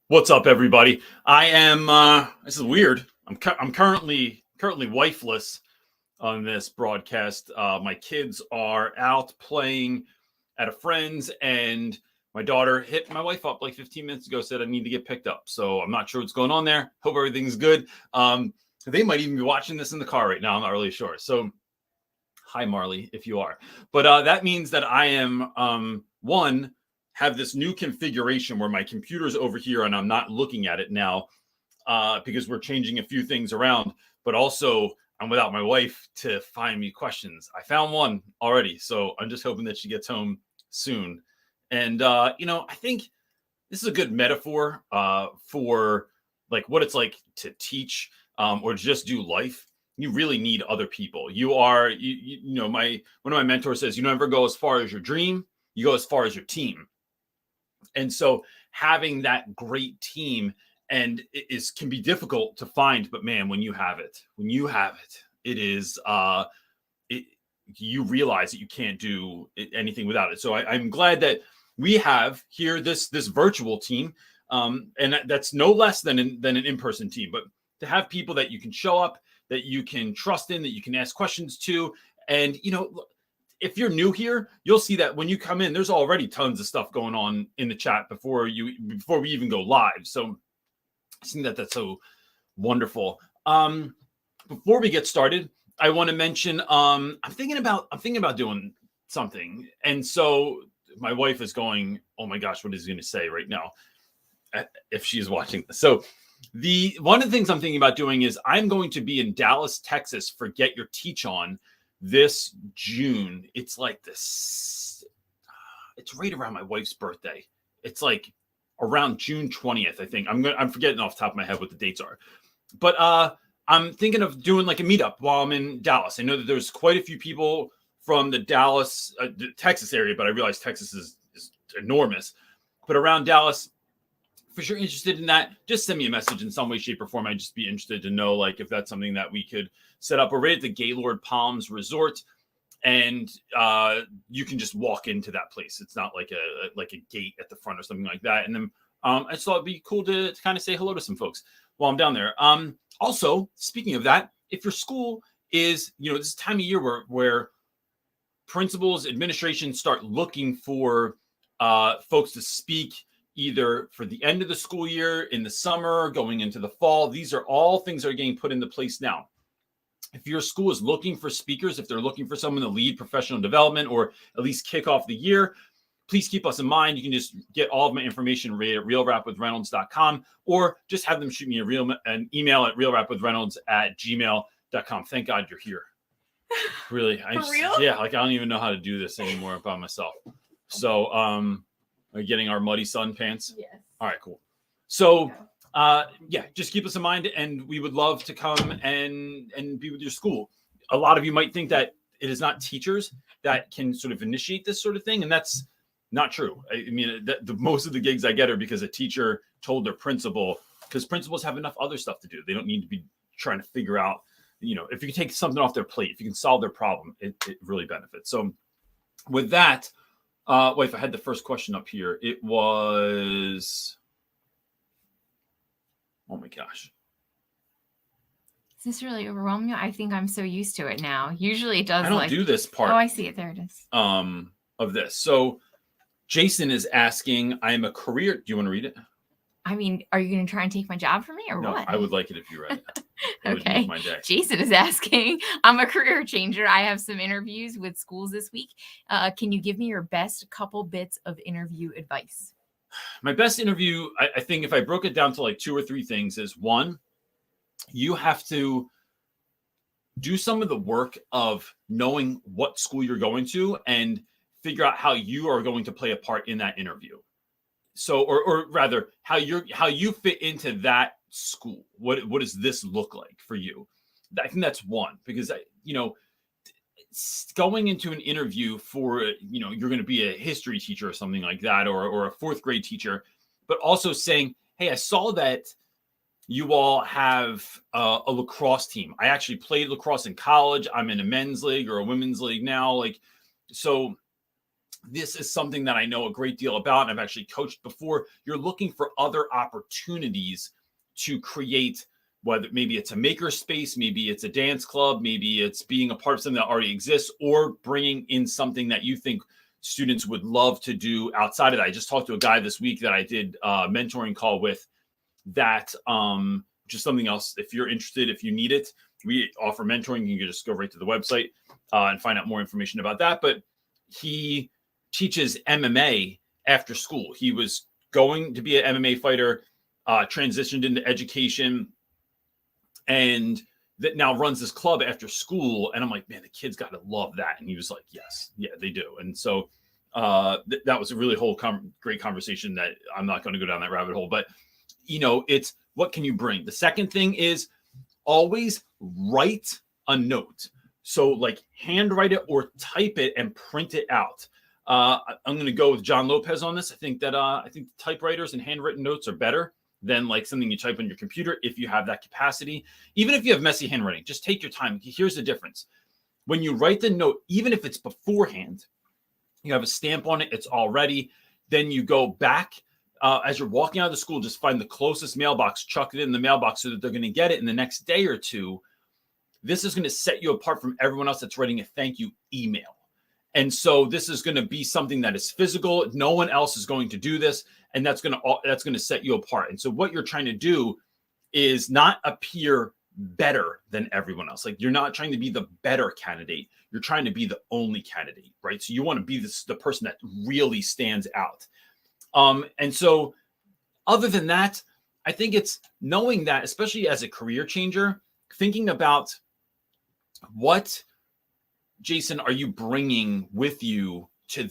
What's up, everybody? I am. This is weird. I'm currently wifeless on this broadcast. My kids are out playing at a friend's, and my daughter hit my wife up like 15 minutes ago. Said I need to get picked up. So I'm not sure what's going on there. Hope everything's good. They might even be watching this in the car right now. I'm not really sure. So hi, Marley, if you are. But that means that I am one have this new configuration where my computer's over here and I'm not looking at it now because we're changing a few things around. But also, I'm without my wife to find me questions. I found one already, so I'm just hoping that she gets home soon. And I think this is a good metaphor for like what it's like to teach or just do life. You really need other people. One of my mentors says, you never go as far as your dream, you go as far as your team. And so having that great team and can be difficult to find, but man, when you have it, it is you realize that you can't do anything without it. So I'm glad that we have here this virtual team, and that's no less than an in-person team. But to have people that you can show up, that you can trust in, that you can ask questions to, and if you're new here, you'll see that when you come in, there's already tons of stuff going on in the chat before we even go live. So I think that's so wonderful. Before we get started, I want to mention I'm thinking about doing something, and so my wife is going, oh my gosh, what is he going to say right now if she's watching this? So one of the things I'm thinking about doing is I'm going to be in Dallas, Texas for Get Your Teach On this June. It's like this. It's right around my wife's birthday. It's like around June 20th, I think. I'm forgetting off the top of my head what the dates are. But I'm thinking of doing like a meetup while I'm in Dallas. I know that there's quite a few people from the Dallas, Texas area, but I realize Texas is enormous. But around Dallas, if you're interested in that, just send me a message in some way, shape, or form. I'd just be interested to know like if that's something that we could set up. We're right at the Gaylord Palms Resort, and you can just walk into that place. It's not like a gate at the front or something like that. And then I just thought it'd be cool to kind of say hello to some folks while I'm down there. Also, speaking of that, if your school is, this time of year where principals, administration start looking for folks to speak either for the end of the school year, in the summer, going into the fall. These are all things that are getting put into place now. If your school is looking for speakers, if they're looking for someone to lead professional development or at least kick off the year, please keep us in mind. You can just get all of my information at realrapwithreynolds.com or just have them shoot me an email at realrapwithreynolds@gmail.com. Thank God you're here. Really. For real? Yeah, like I don't even know how to do this anymore by myself. So, getting our muddy sun pants. Yes. All right, cool. So, just keep us in mind, and we would love to come and be with your school. A lot of you might think that it is not teachers that can sort of initiate this sort of thing, and that's not true. I mean, most of the gigs I get are because a teacher told their principal, because principals have enough other stuff to do. They don't need to be trying to figure out, if you can take something off their plate, if you can solve their problem, it really benefits. So with that, if I had the first question up here, it was, oh my gosh. Is this really overwhelming you? I think I'm so used to it now. Usually it does. I don't do this part. Oh, I see it. There it is. Of this. So Jason is asking, I'm a career. Do you want to read it? I mean, are you going to try and take my job from me or No, what? I would like it if you read it. Okay. Jason is asking, I'm a career changer. I have some interviews with schools this week. Can you give me your best couple bits of interview advice? My best interview, I think if I broke it down to like 2 or 3 things, is one, you have to do some of the work of knowing what school you're going to and figure out how you are going to play a part in that interview. So, or rather, how you fit into that school. What does this look like for you? I think that's one, because going into an interview for you're going to be a history teacher or something like that, or a 4th grade teacher, but also saying, hey, I saw that you all have a lacrosse team. I actually played lacrosse in college. I'm in a men's league or a women's league now. So this is something that I know a great deal about, and I've actually coached before. You're looking for other opportunities to create, whether maybe it's a maker space, maybe it's a dance club, maybe it's being a part of something that already exists, or bringing in something that you think students would love to do outside of that. I just talked to a guy this week that I did a mentoring call with, that just something else. If you're interested, if you need it, we offer mentoring. You can just go right to the website and find out more information about that. But he teaches MMA after school. He was going to be an MMA fighter, transitioned into education, and that now runs this club after school. And I'm like, man, the kids got to love that. And he was like, yes, yeah, they do. And so that was a really great conversation that I'm not going to go down that rabbit hole. But, you know, it's what can you bring? The second thing is always write a note. So like handwrite it or type it and print it out. I'm going to go with John Lopez on this. I think typewriters and handwritten notes are better than like something you type on your computer if you have that capacity. Even if you have messy handwriting, just take your time. Here's the difference. When you write the note, even if it's beforehand, you have a stamp on it, it's all ready. Then you go back as you're walking out of the school, just find the closest mailbox, chuck it in the mailbox so that they're going to get it in the next day or two. This is going to set you apart from everyone else that's writing a thank you email. And so this is going to be something that is physical. No one else is going to do this. And that's going to set you apart. And so what you're trying to do is not appear better than everyone else. Like you're not trying to be the better candidate. You're trying to be the only candidate, right? So you want to be the person that really stands out. And so other than that, I think it's knowing that, especially as a career changer, thinking about what, Jason, are you bringing with you to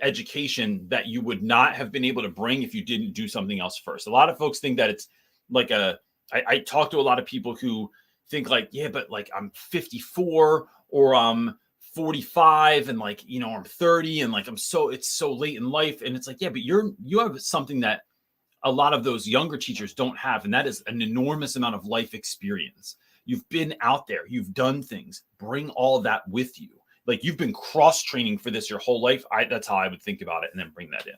education that you would not have been able to bring if you didn't do something else first? A lot of folks think that it's like I talk to a lot of people who think like, yeah, but like I'm 54 or I'm 45 and like, you know, I'm 30 and like it's so late in life. And it's like, yeah, but you have something that a lot of those younger teachers don't have. And that is an enormous amount of life experience. You've been out there, you've done things, bring all of that with you. Like you've been cross-training for this your whole life. That's how I would think about it, and then bring that in.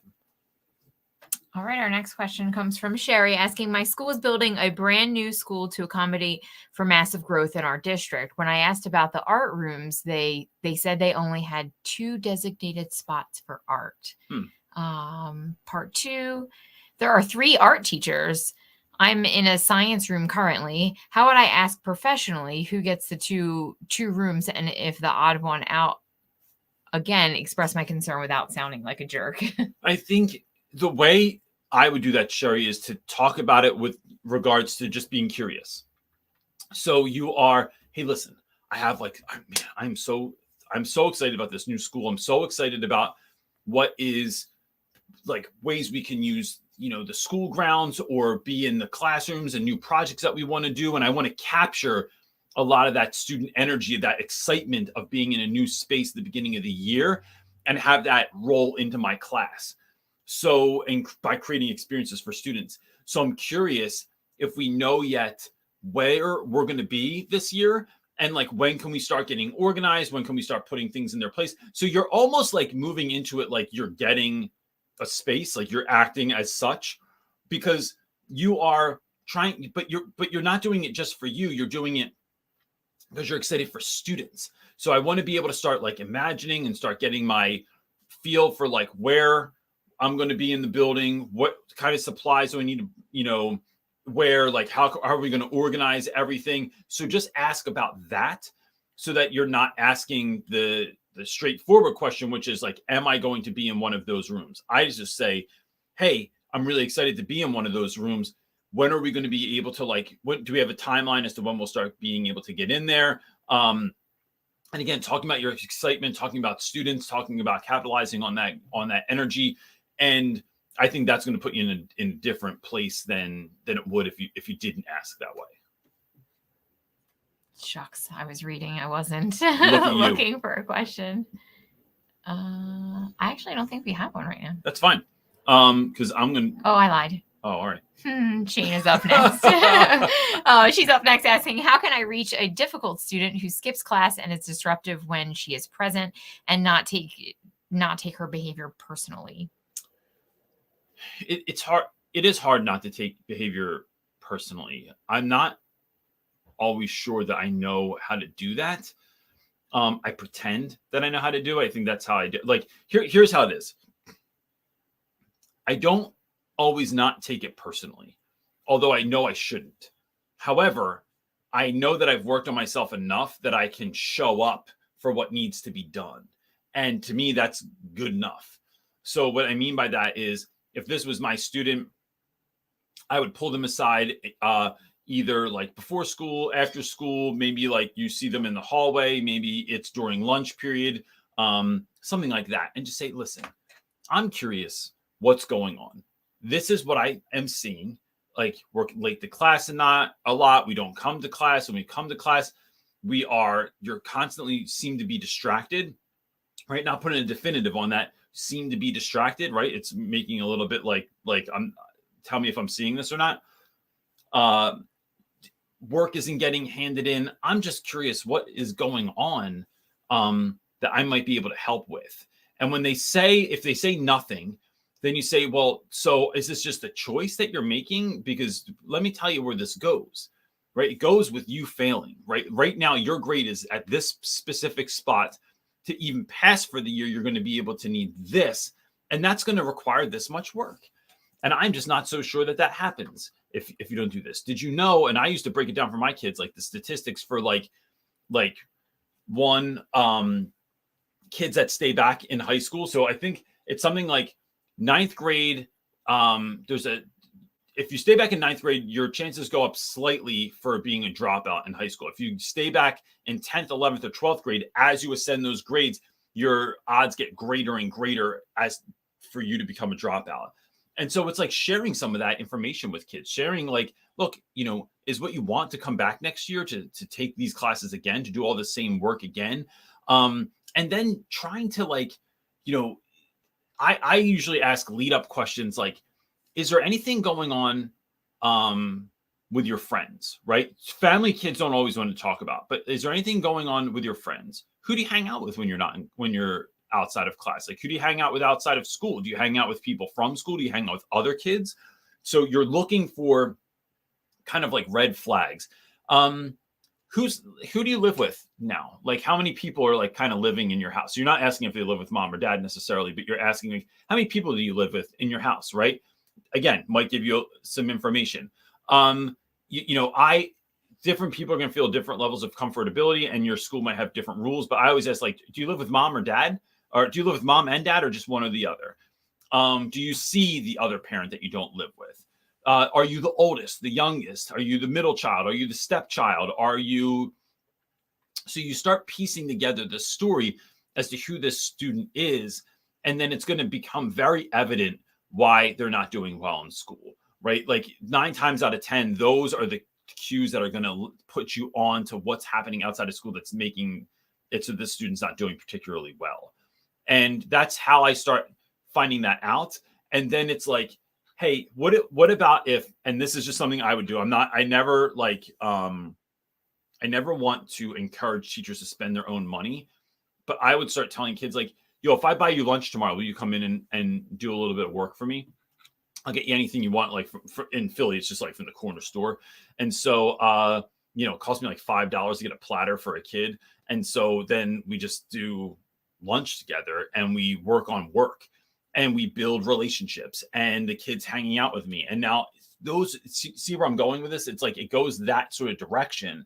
All right. Our next question comes from Sherry asking, my school is building a brand new school to accommodate for massive growth in our district. When I asked about the art rooms, they said they only had 2 designated spots for art. Part 2, there are 3 art teachers. I'm in a science room currently. How would I ask professionally who gets the two rooms, and if the odd one out, again, express my concern without sounding like a jerk? I think the way I would do that, Sherry, is to talk about it with regards to just being curious. So you are, hey, listen, I have like, man, I'm so excited about this new school. I'm so excited about what is like ways we can use, you know, the school grounds or be in the classrooms and new projects that we want to do. And I want to capture a lot of that student energy, that excitement of being in a new space at the beginning of the year, and have that roll into my class. So, and by creating experiences for students. So I'm curious if we know yet where we're going to be this year, and like, when can we start getting organized? When can we start putting things in their place? So you're almost like moving into it, like you're getting a space, like you're acting as such, because you are trying, but you're not doing it just for you. You're doing it because you're excited for students. So I want to be able to start like imagining and start getting my feel for like where I'm going to be in the building, what kind of supplies do I need to, you know, where, like, how are we going to organize everything? So just ask about that, so that you're not asking the straightforward question, which is like, am I going to be in one of those rooms? I just say, hey, I'm really excited to be in one of those rooms. When are we going to be able to, like, what do we have a timeline as to when we'll start being able to get in there? And again, talking about your excitement, talking about students, talking about capitalizing on that energy. And I think that's going to put you in a different place than it would if you didn't ask that way. Shucks, I was reading. I wasn't looking for a question. I actually don't think we have one right now. That's fine. Because I'm going to... Oh, I lied. Oh, all right. Shane is up next. She's up next asking, how can I reach a difficult student who skips class and is disruptive when she is present and not take not take her behavior personally? It's hard. It is hard not to take behavior personally. I'm not always sure that I know how to do that. I pretend that I know how to do it. I think that's how I do. Like here's how it is. I don't always not take it personally, although I know I shouldn't. However, I know that I've worked on myself enough that I can show up for what needs to be done. And to me, that's good enough. So, what I mean by that is if this was my student, I would pull them aside, either like before school, after school, maybe like you see them in the hallway, maybe it's during lunch period, something like that, and just say, listen, I'm curious what's going on. This is what I am seeing. Like we're late to class and not a lot. We don't come to class. When we come to class, you're constantly seem to be distracted, right? Not putting a definitive on that, seem to be distracted, right? It's making a little bit like tell me if I'm seeing this or not. Work isn't getting handed in. I'm just curious what is going on that I might be able to help with. And if they say nothing, then you say, well, so is this just a choice that you're making? Because let me tell you where this goes, right? It goes with you failing, right? Right now, your grade is at this specific spot. To even pass for the year, you're going to be able to need this. And that's going to require this much work. And I'm just not so sure that happens if you don't do this. Did you know? And I used to break it down for my kids, like the statistics for like one kids that stay back in high school. So I think it's something like ninth grade. If you stay back in ninth grade, your chances go up slightly for being a dropout in high school. If you stay back in 10th, 11th, or 12th grade, as you ascend those grades, your odds get greater and greater as for you to become a dropout. And so it's like sharing some of that information with kids, sharing like, look, is what you want to come back next year to take these classes again, to do all the same work again. And then trying to I usually ask lead up questions like, is there anything going on with your friends, right? Family kids don't always want to talk about, but is there anything going on with your friends? Who do you hang out with when you're outside of class? Like, who do you hang out with outside of school? Do you hang out with people from school? Do you hang out with other kids? So you're looking for kind of like red flags. Who do you live with now? Like, how many people are like kind of living in your house? You're not asking if they live with mom or dad necessarily, but you're asking like, how many people do you live with in your house, right? Again, might give you some information. Different people are going to feel different levels of comfortability, and your school might have different rules. But I always ask, like, do you live with mom or dad? Or do you live with mom and dad, or just one or the other? Do you see the other parent that you don't live with? Are you the oldest, the youngest? Are you the middle child? Are you the stepchild? So you start piecing together the story as to who this student is, and then it's going to become very evident why they're not doing well in school, right? Like 9 times out of 10, those are the cues that are going to put you on to what's happening outside of school that's making it so the student's not doing particularly well. And that's how I start finding that out. And then it's like, hey, what about if, and this is just something I would do. I never want to encourage teachers to spend their own money, but I would start telling kids like, yo, if I buy you lunch tomorrow, will you come in and do a little bit of work for me? I'll get you anything you want. Like in Philly, it's just like from the corner store. And so, it cost me like $5 to get a platter for a kid. And so then we just do lunch together and we work on work and we build relationships and the kids hanging out with me. And now see where I'm going with this? It's like, it goes that sort of direction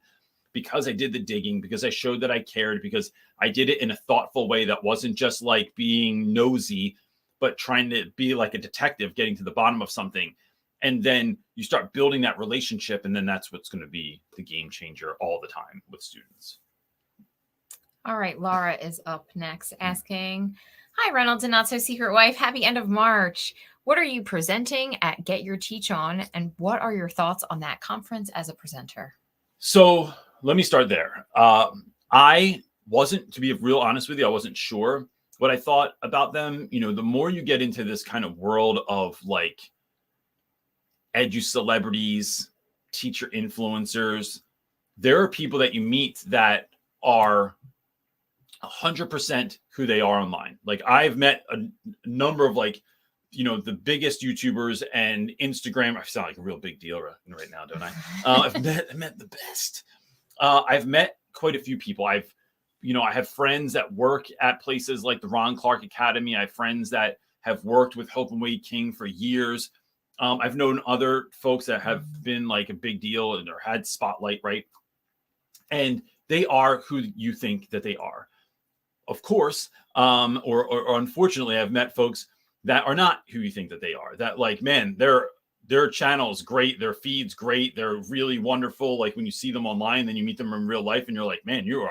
because I did the digging, because I showed that I cared, because I did it in a thoughtful way that wasn't just like being nosy, but trying to be like a detective, getting to the bottom of something. And then you start building that relationship. And then that's what's going to be the game changer all the time with students. All right. Laura is up next asking, hi, Reynolds and Not So Secret Wife. Happy end of March. What are you presenting at Get Your Teach On? And what are your thoughts on that conference as a presenter? So let me start there. I wasn't, to be real honest with you, I wasn't sure what I thought about them. The more you get into this kind of world of like edu celebrities, teacher influencers, there are people that you meet that are 100% who they are online. Like I've met a number of like, the biggest YouTubers and Instagram. I sound like a real big deal right now, don't I? I've met the best. I've met quite a few people. I have friends that work at places like the Ron Clark Academy. I have friends that have worked with Hope and Wade King for years. I've known other folks that have been like a big deal and or had spotlight, right? And they are who you think that they are. Of course, or unfortunately, I've met folks that are not who you think that they are. That like, man, their channel's great, their feed's great, they're really wonderful. Like when you see them online, then you meet them in real life, and you're like, man, you are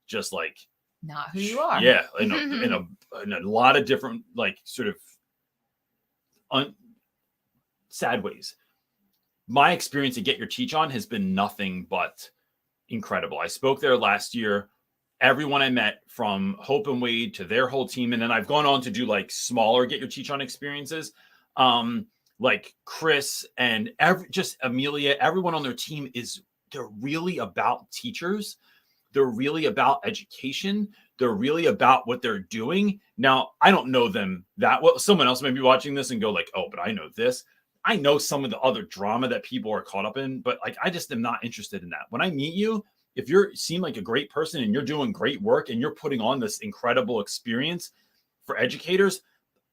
just like not who you are. Yeah, in a lot of different like sort of sad ways. My experience at Get Your Teach On has been nothing but incredible. I spoke there last year. Everyone I met from Hope and Wade to their whole team. And then I've gone on to do like smaller Get Your Teach On experiences. Like Chris and just Amelia, everyone on their team they're really about teachers. They're really about education. They're really about what they're doing. Now, I don't know them that well. Someone else may be watching this and go like, oh, but I know this. I know some of the other drama that people are caught up in, but like, I just am not interested in that. When I meet you, if you seem like a great person and you're doing great work and you're putting on this incredible experience for educators,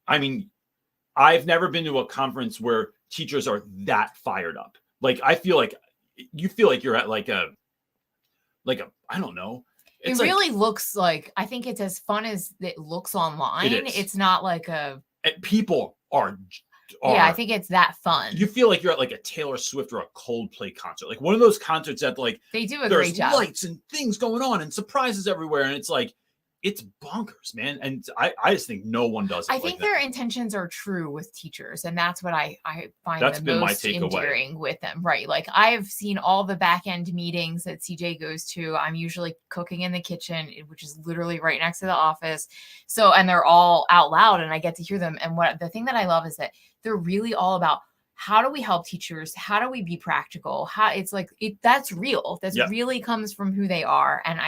I mean, I've never been to a conference where teachers are that fired up. Like, I feel like you feel like you're at like a, I don't know. It really looks like, I think it's as fun as it looks online. It's not like people are. Yeah, I think it's that fun. You feel like you're at like a Taylor Swift or a Coldplay concert, like one of those concerts that like they do a great job. There's lights and things going on and surprises everywhere, and it's like it's bonkers, man. And I just think no one does it. I think their intentions are true with teachers, and that's what I find that's the been most my takeaway endearing with them, right? Like I've seen all the back end meetings that CJ goes to. I'm usually cooking in the kitchen, which is literally right next to the office. So, and they're all out loud, and I get to hear them. And the thing that I love is that they're really all about how do we help teachers? How do we be practical? That's real. That's really comes from who they are, and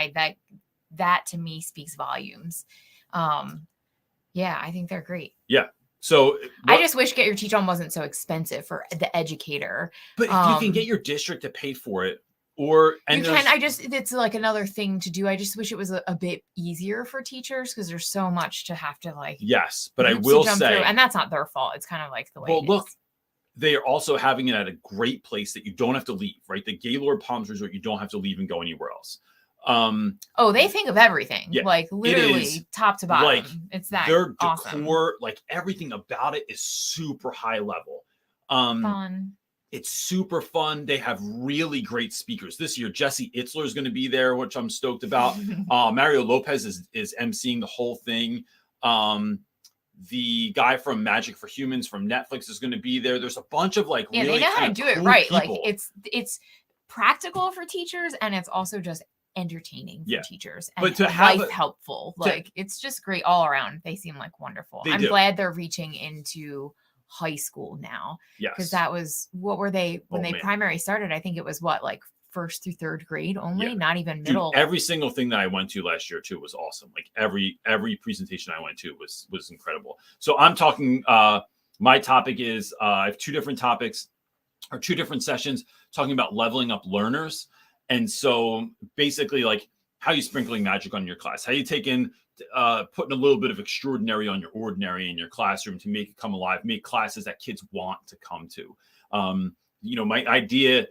that to me speaks volumes. I think they're great. Yeah. So I just wish Get Your Teach On wasn't so expensive for the educator. But if you can get your district to pay for it, it's like another thing to do. I just wish it was a bit easier for teachers because there's so much to have to like. Yes, but I will say, and that's not their fault. It's kind of like the way. Well, look, they are also having it at a great place that you don't have to leave, right? The Gaylord Palms Resort, you don't have to leave and go anywhere else. They think of everything, like literally top to bottom. Like it's that their decor, awesome. Like everything about it is super high level. Fun. It's super fun. They have really great speakers this year. Jesse Itzler is going to be there, which I'm stoked about. Mario Lopez is emceeing the whole thing. The guy from Magic for Humans from Netflix is going to be there. There's a bunch of like really they know how to do it right. People. Like it's practical for teachers, and it's also just entertaining for teachers and but to have helpful. Like it's just great all around. They seem like wonderful. I'm glad they're reaching into high school now. Yes. Because that was what were they when they primary started? I think it was like first through third grade only, not even middle. Dude, every single thing that I went to last year too was awesome. Like every presentation I went to was incredible. So I'm talking my topic is I have two different topics or two different sessions talking about leveling up learners. And so basically like how you sprinkling magic on your class, how you taking putting a little bit of extraordinary on your ordinary in your classroom to make it come alive, make classes that kids want to come to. My idea,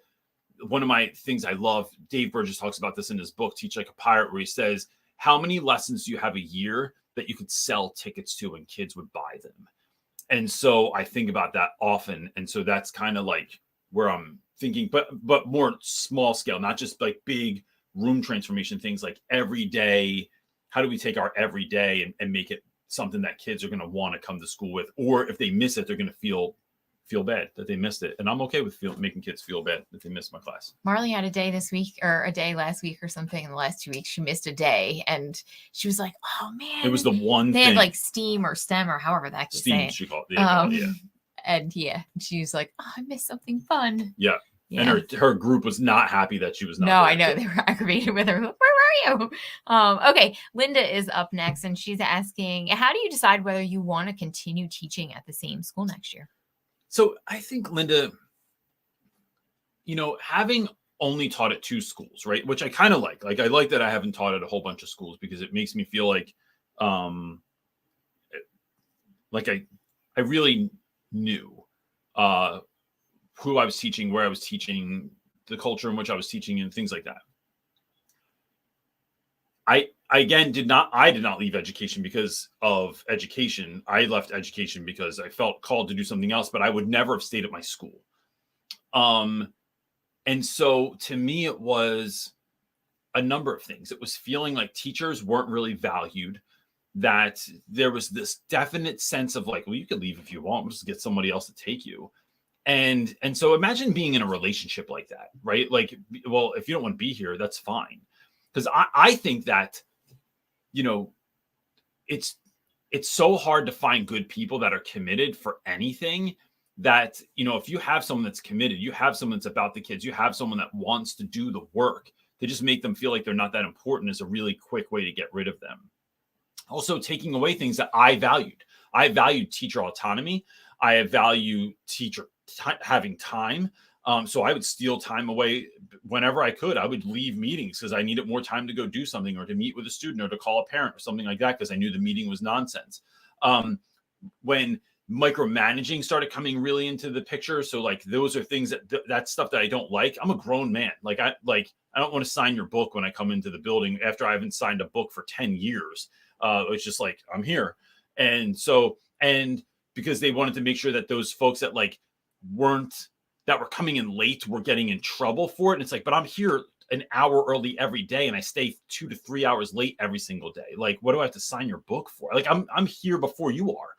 one of my things I love, Dave Burgess talks about this in his book, Teach Like a Pirate, where he says, how many lessons do you have a year that you could sell tickets to and kids would buy them? And so I think about that often. And so that's kind of like where I'm thinking, but more small scale, not just like big room transformation things, like every day. How do we take our everyday and make it something that kids are going to want to come to school with? Or if they miss it, they're going to feel bad that they missed it. And I'm okay with making kids feel bad that they missed my class. Marley had a day this week or a day last week or something. In the last 2 weeks, she missed a day. And she was like, oh, man. It was the one they thing. had like STEAM or STEM or however that could say. She called it. And she was like, oh, I missed something fun. Yeah. And her group was not happy that she was not. No, I know. They were aggravated with her. Where are you? Okay, Linda is up next, and she's asking, how do you decide whether you want to continue teaching at the same school next year? So I think, Linda, having only taught at 2 schools, right? Which I kind of like. Like, I like that I haven't taught at a whole bunch of schools because it makes me feel um, like I really knew who I was teaching, where I was teaching, the culture in which I was teaching, and things like that. I again did not leave education because of education. I left education because I felt called to do something else, but I would never have stayed at my school. And so to me, it was a number of things. It was feeling like teachers weren't really valued, that there was this definite sense of like, well, you could leave if you want, we'll just get somebody else to take you. And so imagine being in a relationship like that, right? Like, well, if you don't want to be here, that's fine. Because I think that, it's so hard to find good people that are committed for anything, that, if you have someone that's committed, you have someone that's about the kids, you have someone that wants to do the work, to just make them feel like they're not that important is a really quick way to get rid of them. Also, taking away things that I valued. I valued teacher autonomy. I value teacher having time. So I would steal time away whenever I could. I would leave meetings because I needed more time to go do something, or to meet with a student, or to call a parent or something like that, because I knew the meeting was nonsense. When micromanaging started coming really into the picture, so like those are things that's stuff that I don't like. I'm a grown man. I don't want to sign your book when I come into the building after I haven't signed a book for 10 years. It's just like, I'm here. And because they wanted to make sure that those folks that were coming in late were getting in trouble for it. And it's like, but I'm here an hour early every day, and I stay 2 to 3 hours late every single day. Like, what do I have to sign your book for? Like, I'm here before you are,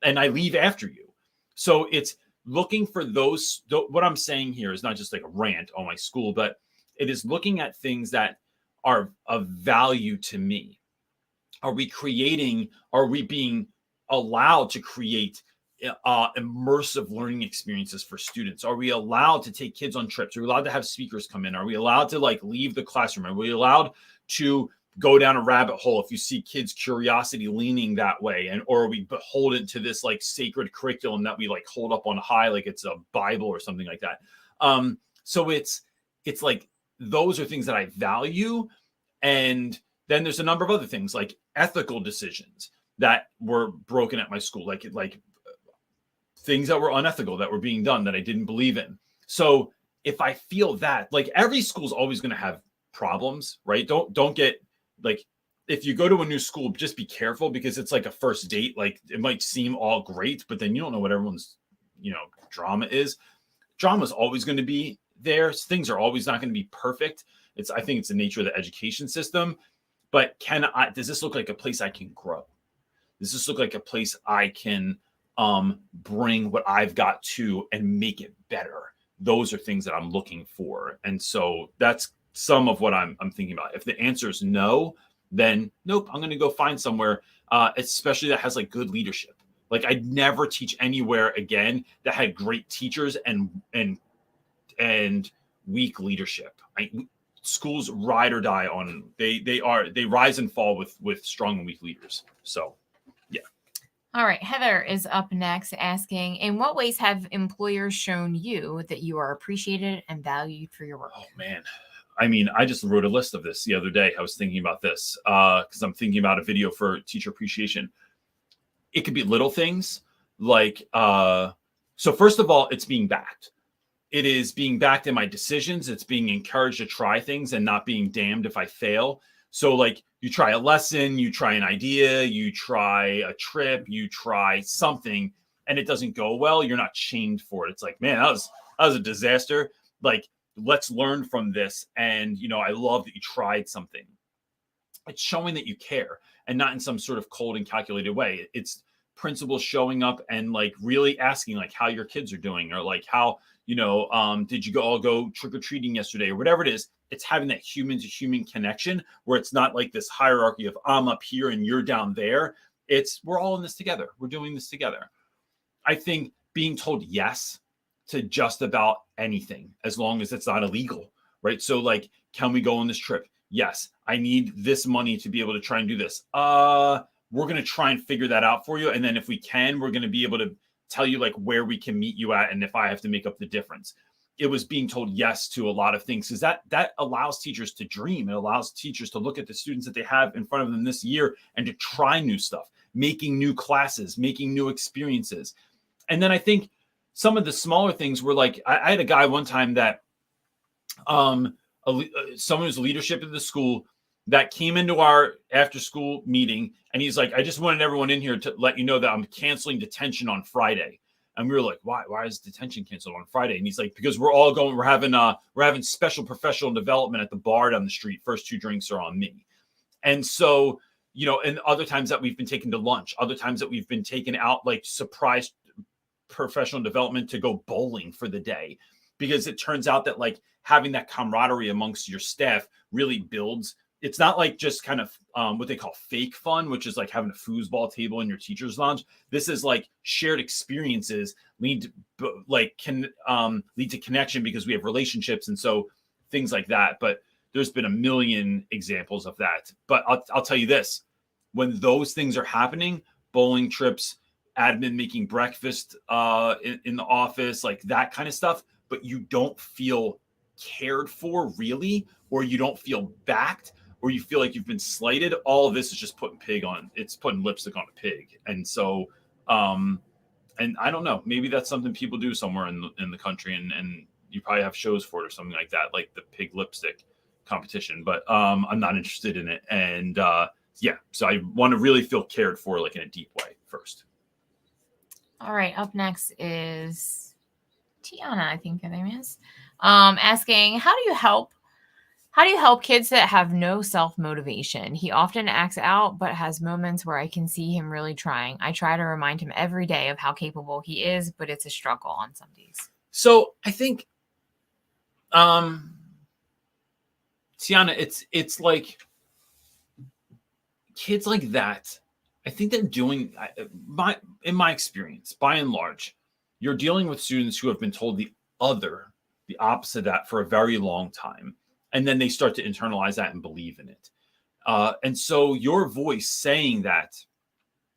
and I leave after you. So it's looking for those. What I'm saying here is not just like a rant on my school, but it is looking at things that are of value to me. Are we being allowed to create immersive learning experiences for students? Are we allowed to take kids on trips? Are we allowed to have speakers come in? Are we allowed to leave the classroom? Are we allowed to go down a rabbit hole if you see kids' curiosity leaning that way? Or are we beholden to this sacred curriculum that we hold up on high like it's a Bible or something like that? So it's like those are things that I value. And then there's a number of other things, like ethical decisions that were broken at my school, like things that were unethical that were being done that I didn't believe in. So if I feel that, every school is always going to have problems, right? Don't get if you go to a new school, just be careful, because it's like a first date. It might seem all great, but then you don't know what everyone's, drama is. Drama is always going to be there. Things are always not going to be perfect. I think it's the nature of the education system. But does this look like a place I can grow? Does this look like a place I can bring what I've got to and make it better? Those are things that I'm looking for. And so that's some of what I'm thinking about. If the answer is no, then nope, I'm going to go find somewhere, especially that has good leadership. I'd never teach anywhere again that had great teachers and weak leadership. Schools ride or die on, they rise and fall with strong and weak leaders. So yeah. All right, Heather is up next asking, in what ways have employers shown you that you are appreciated and valued for your work? Oh man, I mean, I just wrote a list of this the other day. I was thinking about this because I'm thinking about a video for teacher appreciation. It could be little things so first of all, it's being backed. It is being backed in my decisions. It's being encouraged to try things and not being damned if I fail. So you try a lesson, you try an idea, you try a trip, you try something, and it doesn't go well. You're not shamed for it. It's like, man, that was a disaster. Let's learn from this. And, I love that you tried something. It's showing that you care, and not in some sort of cold and calculated way. It's principals showing up and really asking how your kids are doing, or how, did you all go trick-or-treating yesterday, or whatever it is. It's having that human to human connection where it's not this hierarchy of I'm up here and you're down there. It's we're all in this together. We're doing this together. I think being told yes to just about anything, as long as it's not illegal, right? So can we go on this trip? Yes, I need this money to be able to try and do this. We're going to try and figure that out for you. And then if we can, we're going to be able to tell you like where we can meet you at. And if I have to make up the difference. It was being told yes to a lot of things, because that allows teachers to dream. It allows teachers to look at the students that they have in front of them this year and to try new stuff, making new classes, making new experiences. And then I think some of the smaller things were like, I had a guy one time that someone who's leadership in the school that came into our after school meeting, and he's like, I just wanted everyone in here to let you know that I'm canceling detention on Friday. And we were like, why is detention canceled on Friday? And he's like, because we're having special professional development at the bar down the street. First 2 drinks are on me. And so, and other times that we've been taken to lunch, other times that we've been taken out, like surprise professional development to go bowling for the day, because it turns out that like having that camaraderie amongst your staff really builds. It's not like just kind of what they call fake fun, which is like having a foosball table in your teacher's lounge. This is like shared experiences lead to connection, because we have relationships. And so things like that. But there's been a million examples of that. But I'll tell you this, when those things are happening, bowling trips, admin making breakfast in the office, like that kind of stuff, but you don't feel cared for really, or you don't feel backed, or you feel like you've been slighted, all of this is just putting lipstick on a pig. And so, and I don't know, maybe that's something people do somewhere in the country, and you probably have shows for it or something like that, like the pig lipstick competition, but I'm not interested in it. And so I want to really feel cared for, like in a deep way first. All right, up next is Tiana, I think her name is, asking, how do you help kids that have no self-motivation? He often acts out, but has moments where I can see him really trying. I try to remind him every day of how capable he is, but it's a struggle on some days. So I think, Tiana, it's like kids like that, I think they're doing, in my experience, by and large, you're dealing with students who have been told the opposite of that for a very long time. And then they start to internalize that and believe in it. And so your voice saying that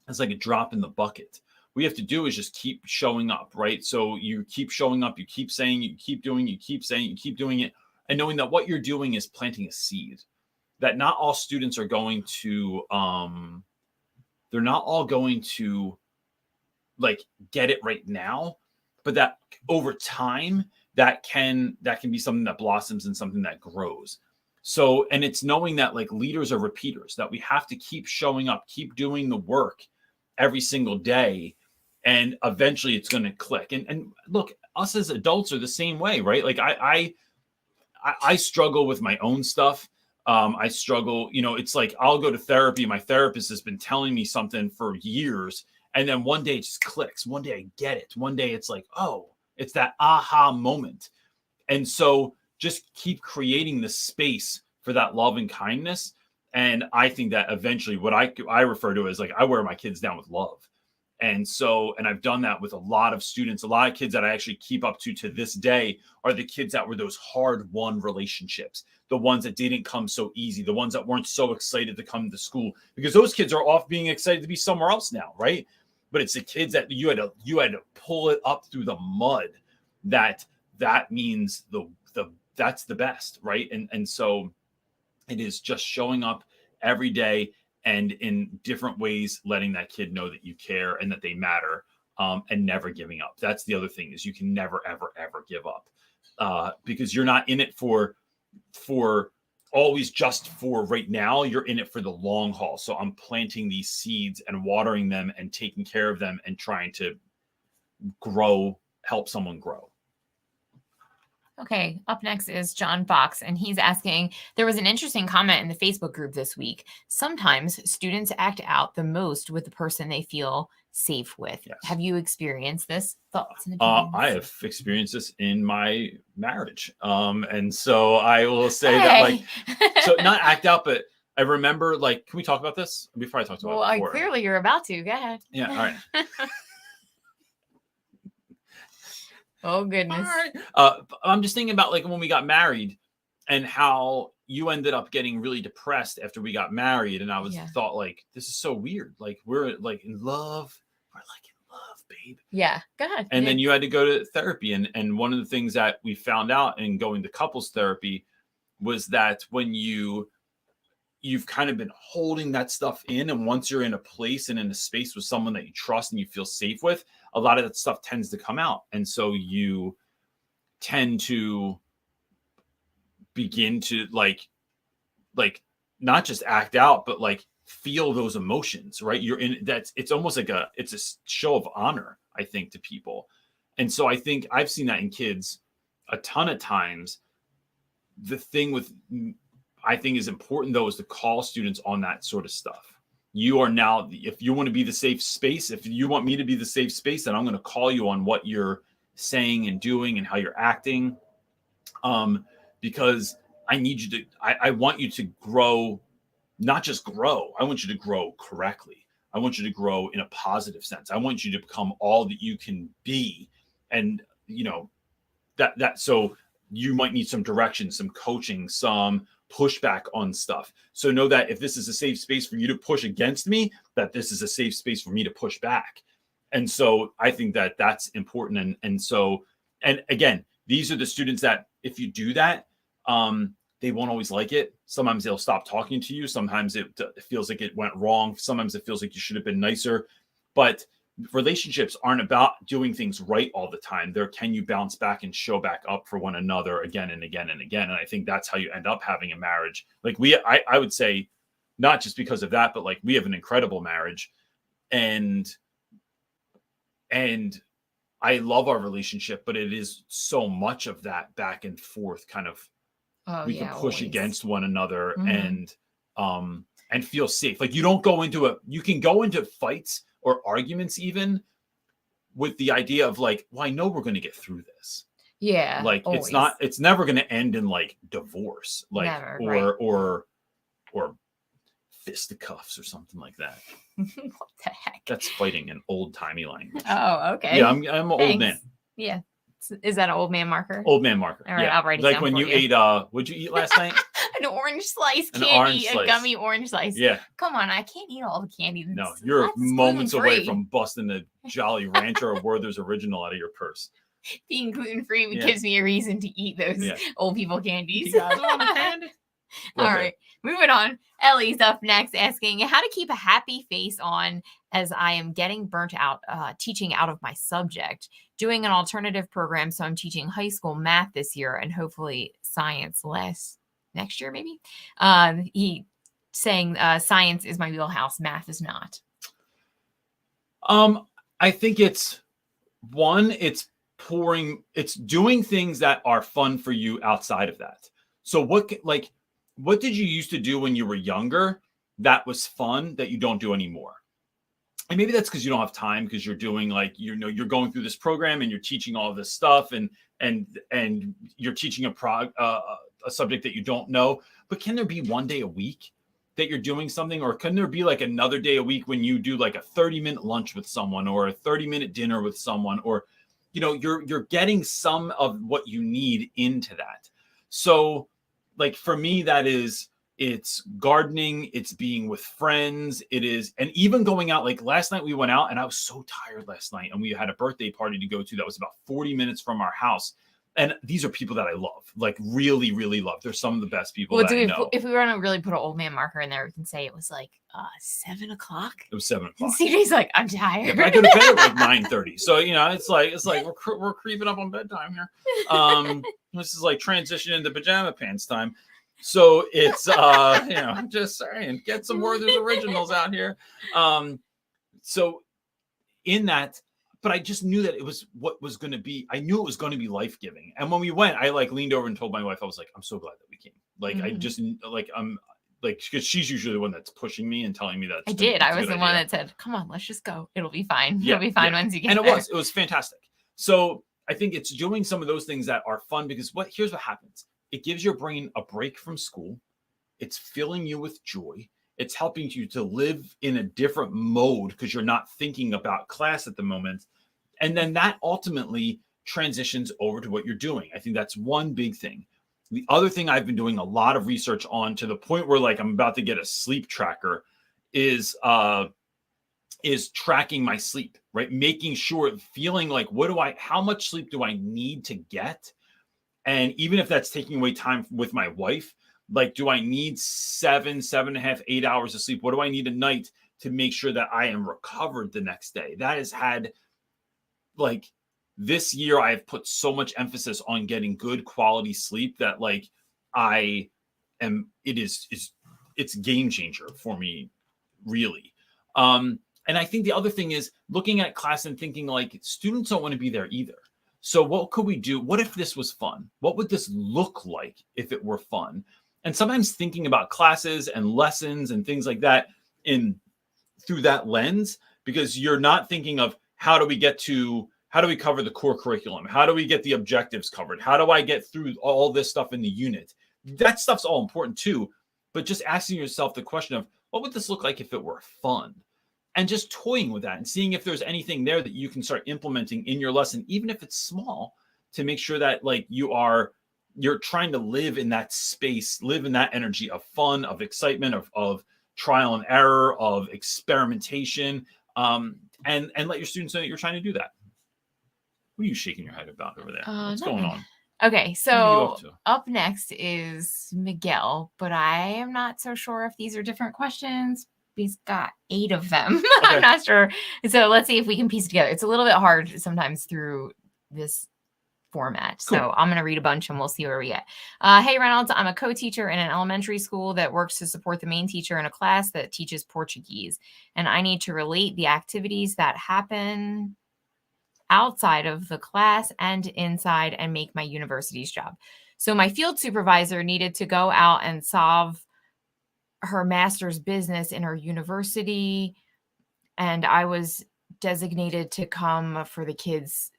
is like a drop in the bucket. What you have to do is just keep showing up, right? So you keep showing up, you keep saying, you keep doing, you keep saying, you keep doing it. And knowing that what you're doing is planting a seed, that not all students are going to, they're not all going to like get it right now, but that over time, that can be something that blossoms and something that grows. So, and it's knowing that like leaders are repeaters, that we have to keep showing up, keep doing the work every single day. And eventually it's going to click. And look, us as adults are the same way, right? Like I struggle with my own stuff. I struggle, it's like I'll go to therapy. My therapist has been telling me something for years. And then one day it just clicks. One day I get it. One day it's like, oh, it's that aha moment. And so just keep creating the space for that love and kindness. And I think that eventually what I refer to as like, I wear my kids down with love. And so, and I've done that with a lot of students. A lot of kids that I actually keep up to this day are the kids that were those hard-won relationships, the ones that didn't come so easy, the ones that weren't so excited to come to school, because those kids are off being excited to be somewhere else now, right? But it's the kids that you had to pull it up through the mud. That means that's the best, right? And so it is just showing up every day and in different ways, letting that kid know that you care and that they matter, and never giving up. That's the other thing, is you can never, ever, ever give up, because you're not in it for always just for right now. You're in it for the long haul. So I'm planting these seeds and watering them and taking care of them and trying to help someone grow. Okay, up next is John Fox, and he's asking, there was an interesting comment in the Facebook group this week. Sometimes students act out the most with the person they feel safe with. Yes. Have you experienced this? Thoughts and opinions? I have experienced this in my marriage. And so I will say that, like, so not act out, but I remember, like, can we talk about this before I talk about it before? Clearly you're about to. Go ahead. Yeah, all right. Oh, goodness. All right. I'm just thinking about like when we got married, and how you ended up getting really depressed after we got married. And I was thought like, this is so weird. Like we're like in love. We're like in love, babe. Yeah. Go ahead. And then you had to go to therapy. And one of the things that we found out in going to couples therapy was that when you've kind of been holding that stuff in, and once you're in a place and in a space with someone that you trust and you feel safe with, a lot of that stuff tends to come out. And so you tend to begin to like not just act out, but like feel those emotions, right? You're in that's, it's almost like it's a show of honor, I think, to people. And so I think I've seen that in kids a ton of times. The thing with, I think is important though, is to call students on that sort of stuff. You are now, if you want to be the safe space, if you want me to be the safe space, then I'm going to call you on what you're saying and doing and how you're acting. Because I need you to, I want you to grow, not just grow. I want you to grow correctly. I want you to grow in a positive sense. I want you to become all that you can be. And, you know, so you might need some direction, some coaching, some pushback on stuff. So know that if this is a safe space for you to push against me, that this is a safe space for me to push back. And so I think that that's important. And so, and again, these are the students that if you do that, they won't always like it. Sometimes they'll stop talking to you. Sometimes it feels like it went wrong. Sometimes it feels like you should have been nicer. But relationships aren't about doing things right all the time. Can you bounce back and show back up for one another again and again and again? And I think that's how you end up having a marriage. Like I would say, not just because of that, but like we have an incredible marriage, and I love our relationship, but it is so much of that back and forth kind of, we can push against one another and feel safe. Like you don't go into you can go into fights or arguments even with the idea of like, well, I know we're going to get through this. Yeah. Like always. it's never going to end in like divorce, like, never, or fisticuffs or something like that. What the heck? That's fighting in old timey language. Oh, okay. Yeah. I'm an old man. Yeah. Is that an old man marker? Old man marker. All right, yeah. I'll write it like down when for you ate, what'd you eat last night? An orange slice An candy, orange slice. a gummy orange slice. Yeah. Come on, I can't eat all the candy. No, you're moments away from busting the Jolly Rancher or Werther's Original out of your purse. Being gluten-free gives me a reason to eat those old people candies. You guys want a candy? All right, moving on. Ellie's up next asking how to keep a happy face on as I am getting burnt out teaching out of my subject, doing an alternative program. So I'm teaching high school math this year and hopefully science next year, maybe. He saying science is my wheelhouse, math is not. I think it's doing things that are fun for you outside of that. So what did you used to do when you were younger that was fun that you don't do anymore? And maybe that's because you don't have time, because you're doing you're going through this program and you're teaching all this stuff and you're teaching a subject that you don't know. But can there be one day a week that you're doing something, or can there be like another day a week when you do like a 30-minute lunch with someone or a 30-minute dinner with someone, or you're getting some of what you need into that. So like for me, it's gardening, it's being with friends, it is, and even going out. Like last night we went out and I was so tired last night, and we had a birthday party to go to that was about 40 minutes from our house. And these are people that I love, like really, really love. They're some of the best people that I know. If we want to really put an old man marker in there, we can say it was like 7 o'clock. It was 7 o'clock. CJ's like, I'm tired. Yeah, I go to bed at like 9:30. So it's like we're creeping up on bedtime here. This is like transition into pajama pants time. So it's just saying, get some Werther's Originals out here. So in that. But I just knew that it was what was going to be. I knew it was going to be life-giving. And when we went, I like leaned over and told my wife, I was like, I'm so glad that we came. Like, I just like, I'm like, because she's usually the one that's pushing me and telling me that. I was the one that said, come on, let's just go. It'll be fine. It'll be fine once you get there. And it was fantastic. So I think it's doing some of those things that are fun, because here's what happens. It gives your brain a break from school. It's filling you with joy. It's helping you to live in a different mode because you're not thinking about class at the moment. And then that ultimately transitions over to what you're doing. I think that's one big thing. The other thing I've been doing a lot of research on, to the point where like I'm about to get a sleep tracker, is tracking my sleep, right? Making sure, feeling like, how much sleep do I need to get? And even if that's taking away time with my wife, like, do I need 7.5, 8 hours of sleep? What do I need a night to make sure that I am recovered the next day? That has had, like, this year I have put so much emphasis on getting good quality sleep that like it's a game changer for me, really. And I think the other thing is looking at class and thinking like students don't want to be there either. So what could we do? What if this was fun? What would this look like if it were fun? And sometimes thinking about classes and lessons and things like that through that lens, because you're not thinking of how do we cover the core curriculum? How do we get the objectives covered? How do I get through all this stuff in the unit? That stuff's all important too, but just asking yourself the question of what would this look like if it were fun? And just toying with that and seeing if there's anything there that you can start implementing in your lesson, even if it's small, to make sure that like you're trying to live in that space, live in that energy of fun, of excitement, of trial and error, of experimentation, and let your students know that you're trying to do that. What are you shaking your head about over there? What's going on? Okay, What are you so up to? up next is Miguel, but I am not so sure if these are different questions. He's got 8 of them. Okay. I'm not sure. So let's see if we can piece it together. It's a little bit hard sometimes through this format. Cool. So I'm going to read a bunch and we'll see where we get. Hey, Reynolds, I'm a co-teacher in an elementary school that works to support the main teacher in a class that teaches Portuguese. And I need to relate the activities that happen outside of the class and inside and make my university's job. So my field supervisor needed to go out and solve her master's business in her university, and I was designated to come for the kids,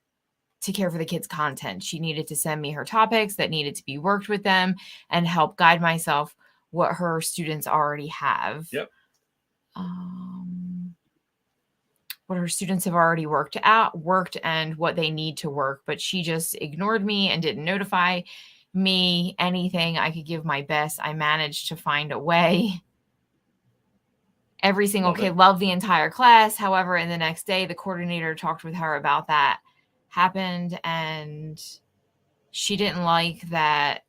to care for the kids' content. She needed to send me her topics that needed to be worked with them and help guide myself what her students already have. Yep. What her students have already worked and what they need to work, but she just ignored me and didn't notify me anything. I could give my best. I managed to find a way. Every single kid loved the entire class. However, in the next day, the coordinator talked with her about that happened, and she didn't like that.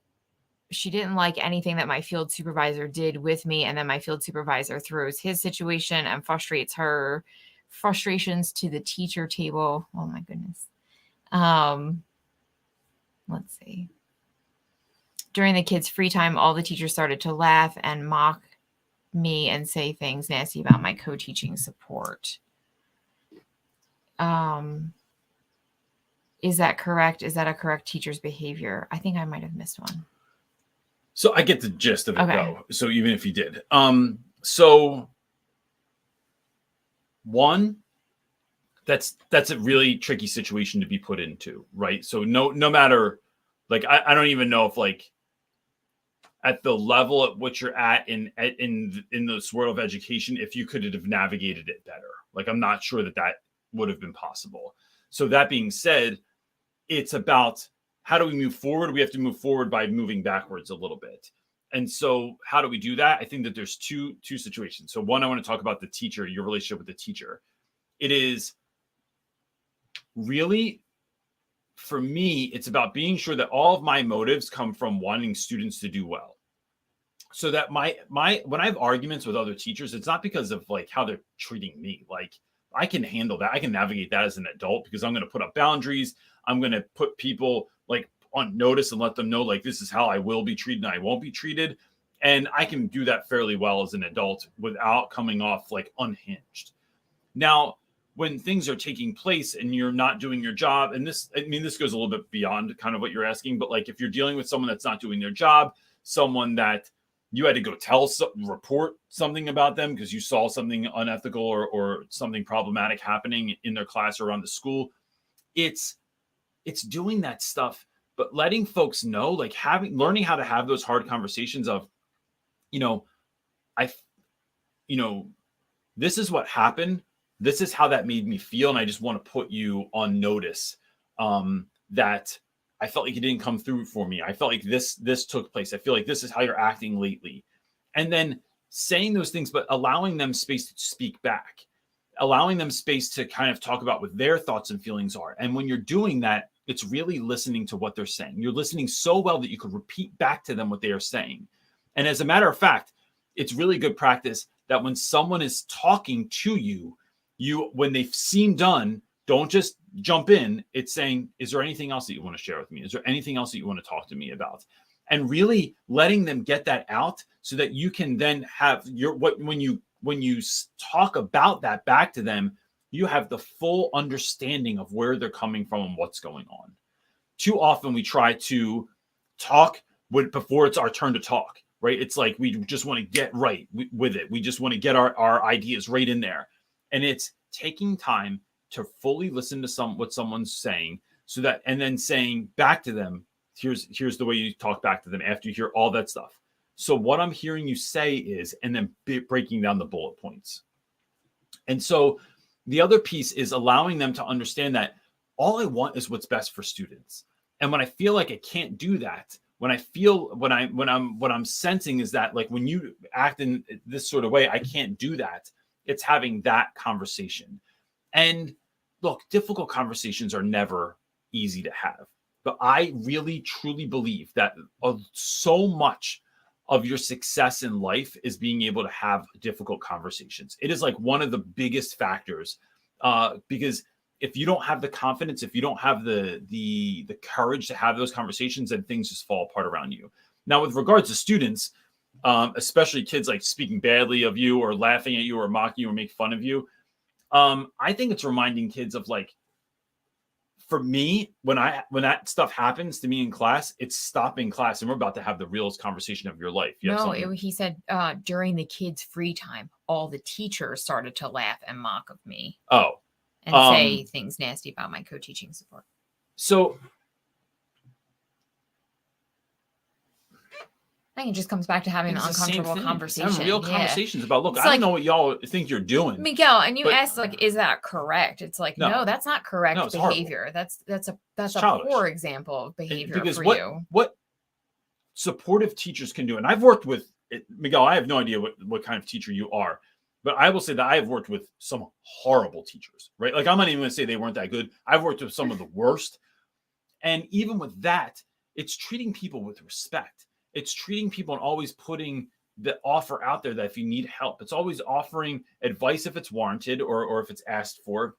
She didn't like anything that my field supervisor did with me, and then my field supervisor throws his situation and frustrations to the teacher table. Oh my goodness. Let's see. During the kids' free time, all the teachers started to laugh and mock me and say things nasty about my co-teaching support. Is that correct? Is that a correct teacher's behavior? I think I might have missed one. So I get the gist of it though. So even if you did, so one, that's a really tricky situation to be put into, right? So no matter, like, I don't even know if like at the level at which you're at in this world of education, if you could have navigated it better. Like, I'm not sure that would have been possible. So that being said, it's about how do we move forward? We have to move forward by moving backwards a little bit. And so how do we do that? I think that there's two situations. So one, I want to talk about the teacher, your relationship with the teacher. It is really, for me, it's about being sure that all of my motives come from wanting students to do well. So that my when I have arguments with other teachers, it's not because of like how they're treating me. Like, I can handle that. I can navigate that as an adult because I'm going to put up boundaries. I'm going to put people like on notice and let them know, like, this is how I will be treated and I won't be treated. And I can do that fairly well as an adult without coming off like unhinged. Now, when things are taking place and you're not doing your job, and this goes a little bit beyond kind of what you're asking, but like if you're dealing with someone that's not doing their job, someone that you had to go report something about them because you saw something unethical or something problematic happening in their class or around the school, it's doing that stuff, but letting folks know, like learning how to have those hard conversations of, this is what happened. This is how that made me feel. And I just want to put you on notice that I felt like you didn't come through for me. I felt like this took place. I feel like this is how you're acting lately. And then saying those things, but allowing them space to speak back, allowing them space to kind of talk about what their thoughts and feelings are. And when you're doing that, it's really listening to what they're saying. You're listening so well that you could repeat back to them what they are saying. And as a matter of fact, it's really good practice that when someone is talking to you, when they seem done, don't just jump in. It's saying, is there anything else that you want to share with me? Is there anything else that you want to talk to me about? And really letting them get that out so that you can then have when you talk about that back to them, you have the full understanding of where they're coming from and what's going on. Too often we try to talk before it's our turn to talk, right? It's like we just want to get right with it. We just want to get our ideas right in there. And it's taking time to fully listen to what someone's saying, so that, and then saying back to them, here's the way you talk back to them after you hear all that stuff. So what I'm hearing you say is, and then breaking down the bullet points. And so the other piece is allowing them to understand that all I want is what's best for students. And when I feel like I can't do that, when I'm sensing is that, like, when you act in this sort of way, I can't do that. It's having that conversation. And look, difficult conversations are never easy to have. But I really, truly believe that so much of your success in life is being able to have difficult conversations. It is like one of the biggest factors, because if you don't have the confidence, if you don't have the courage to have those conversations, then things just fall apart around you. Now, with regards to students, especially kids like speaking badly of you or laughing at you or mocking you or make fun of you, I think it's reminding kids of, like, for me, when that stuff happens to me in class, it's stopping class and we're about to have the realest conversation of your life. He said during the kids' free time, all the teachers started to laugh and mock of me. Oh. And say things nasty about my co-teaching support. So I think it just comes back to having an uncomfortable conversation. Having real conversations about, look, I don't know what y'all think you're doing, Miguel. And you asked, like, is that correct? It's like, no, that's not correct behavior. Horrible. That's a poor example of behavior for you. What supportive teachers can do, and I've worked with Miguel. I have no idea what kind of teacher you are, but I will say that I have worked with some horrible teachers, right? Like, I'm not even going to say they weren't that good. I've worked with some of the worst, and even with that, it's treating people with respect. It's treating people and always putting the offer out there that if you need help, it's always offering advice if it's warranted or if it's asked for,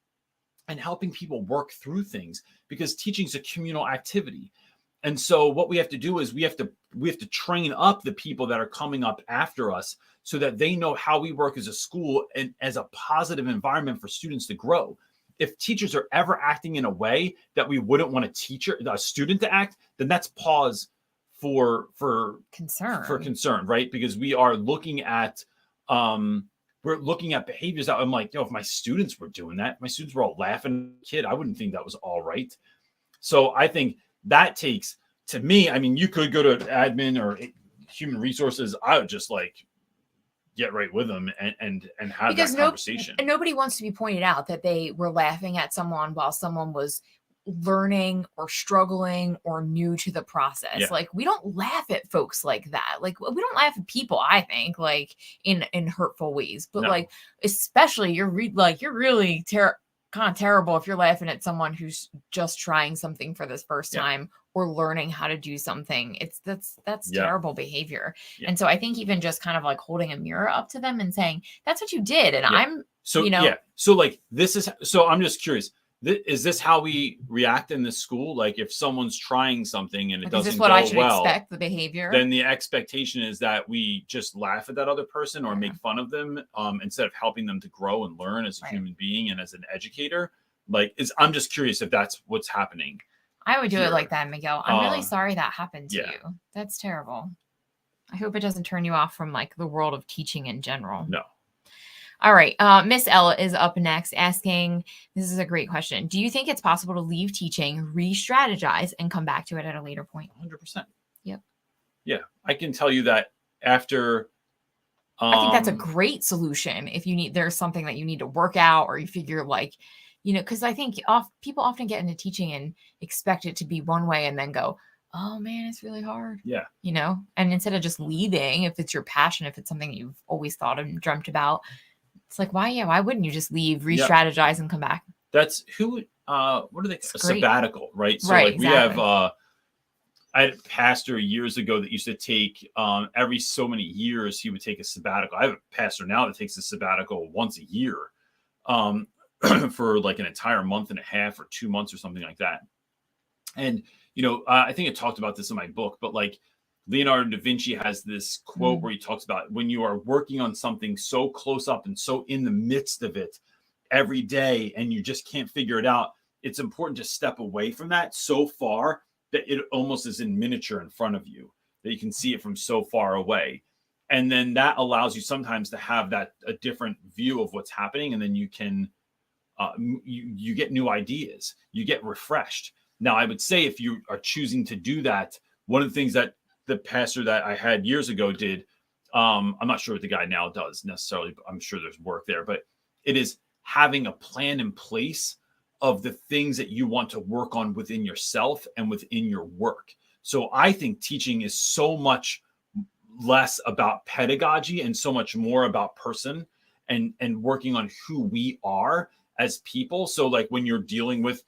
and helping people work through things, because teaching is a communal activity. And so what we have to do is we have to train up the people that are coming up after us so that they know how we work as a school and as a positive environment for students to grow. If teachers are ever acting in a way that we wouldn't want a student to act, then that's pause for concern, right? Because we are looking at behaviors that I'm like, if my students were doing that, my students were all laughing at the kid, I wouldn't think that was all right. So I think that takes, to me, I mean, you could go to admin or human resources. I would just, like, get right with them and have that conversation. And nobody wants to be pointed out that they were laughing at someone while someone was learning or struggling or new to the process. Yeah. Like, we don't laugh at folks like that. Like, we don't laugh at people, I think, like, in hurtful ways. But like, especially you're really kind of terrible if you're laughing at someone who's just trying something for this first time or learning how to do something. That's terrible behavior. Yeah. And so I think even just kind of like holding a mirror up to them and saying, that's what you did. And So like, so I'm just curious. Is this how we react in the school? Like, if someone's trying something and it doesn't go well, is this what I should expect, the behavior? Then the expectation is that we just laugh at that other person or make fun of them instead of helping them to grow and learn as a human being and as an educator. Like, I'm just curious if that's what's happening. I would do it like that, Miguel. I'm really sorry that happened to you. That's terrible. I hope it doesn't turn you off from, like, the world of teaching in general. No. All right. Miss Ella is up next asking, this is a great question. Do you think it's possible to leave teaching, re-strategize, and come back to it at a later point? 100%. Yep. Yeah. I can tell you that after... I think that's a great solution. If there's something that you need to work out, or you figure, like, you know, because I think people often get into teaching and expect it to be one way and then go, oh man, it's really hard. Yeah. You know, and instead of just leaving, if it's your passion, if it's something you've always thought and dreamt about, it's like, why wouldn't you just leave, re-strategize, and come back? That's what are they? It's A great. sabbatical, right? So Right, like exactly. we have I had a pastor years ago that used to take every so many years he would take a sabbatical. I have a pastor now that takes a sabbatical once a year um, for like an entire month and a half or 2 months or something like that. And you know, I think I talked about this in my book, but like Leonardo da Vinci has this quote where he talks about when you are working on something so close up and so in the midst of it every day, and you just can't figure it out. It's important to step away from that so far that it almost is in miniature in front of you, that you can see it from so far away. And then that allows you sometimes to have that a different view of what's happening. And then you can, you get new ideas, you get refreshed. Now, I would say if you are choosing to do that, one of the things that the pastor that I had years ago did, I'm not sure what the guy now does necessarily, but I'm sure there's work there, but it is having a plan in place of the things that you want to work on within yourself and within your work. So I think teaching is so much less about pedagogy and so much more about person and working on who we are as people. So like when you're dealing with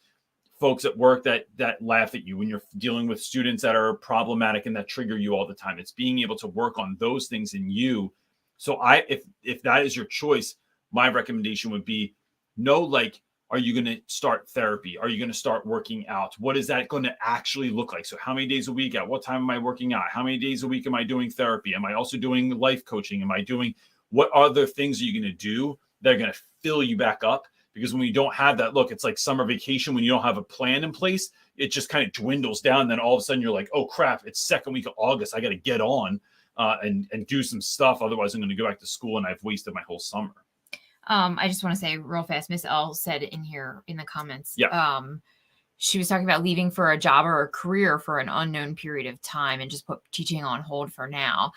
folks at work that laugh at you, when you're dealing with students that are problematic and that trigger you all the time, it's being able to work on those things in you. So if that is your choice, my recommendation would be know, like, are you going to start therapy? Are you going to start working out? What is that going to actually look like? So how many days a week? At what time am I working out? How many days a week am I doing therapy? Am I also doing life coaching? Am I doing, what other things are you going to do that are going to fill you back up? Because when you don't have that, look, it's like summer vacation. When you don't have a plan in place, it just kind of dwindles down. Then all of a sudden you're like, oh crap, it's second week of August. I got to get on and do some stuff. Otherwise I'm going to go back to school and I've wasted my whole summer. I just want to say real fast, Miss L said in here in the comments, she was talking about leaving for a job or a career for an unknown period of time and just put teaching on hold for now.